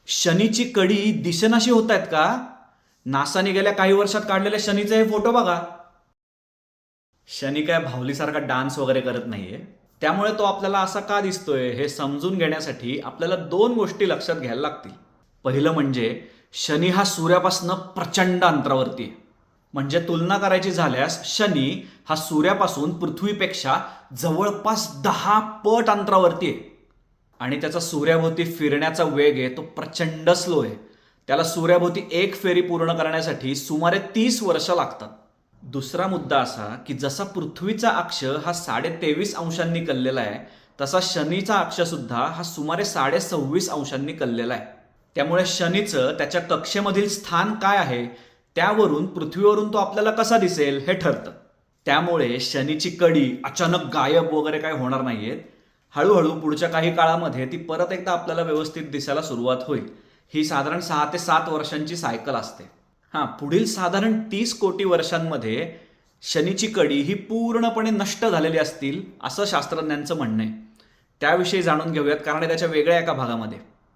शनीची कडी दिसेनाशी होत आहेत का? नासाने गेल्या काही वर्षात काढलेल्या शनीचे हे फोटो बघा. शनी काय भावलीसारखा डान्स वगैरे करत नाहीये. त्यामुळे तो आपल्याला असा का दिसतोय हे समजून घेण्यासाठी आपल्याला दोन गोष्टी लक्षात घ्यायला लागतील. पहिलं म्हणजे शनी हा सूर्यापासून प्रचंड अंतरावरती आहे. म्हणजे तुलना करायची झाल्यास शनी हा सूर्यापासून पृथ्वीपेक्षा जवळपास 10 पट अंतरावरती आहे. आणि त्याचा सूर्याभोवती फिरण्याचा वेग आहे तो प्रचंड स्लो आहे. त्याला सूर्याभोवती एक फेरी पूर्ण करण्यासाठी सुमारे 30 वर्ष लागतात. दुसरा मुद्दा असा की जसा पृथ्वीचा अक्ष हा 23.5 अंशांनी कललेला आहे, तसा शनीचा अक्ष सुद्धा हा सुमारे 26.5 अंशांनी कललेला आहे. त्यामुळे शनीचं त्याच्या कक्षेमधील स्थान काय आहे त्यावरून पृथ्वीवरून तो आपल्याला कसा दिसेल हे ठरतं. त्यामुळे शनीची कडी अचानक गायब वगैरे काय होणार नाहीयेत. हळूहळू पुढच्या काही काळामध्ये ती परत एकदा आपल्याला व्यवस्थित दिसायला सुरुवात होईल. ही साधारण 6 ते 7 वर्षांची सायकल असते. पुढील साधारण 30 कोटी वर्षांमध्ये शनीची कडी ही पूर्णपणे नष्ट झालेली असतील असं शास्त्रज्ञांचं म्हणणं आहे. त्याविषयी जाणून घेऊयात कारण त्याच्या वेगळ्या एका भागामध्ये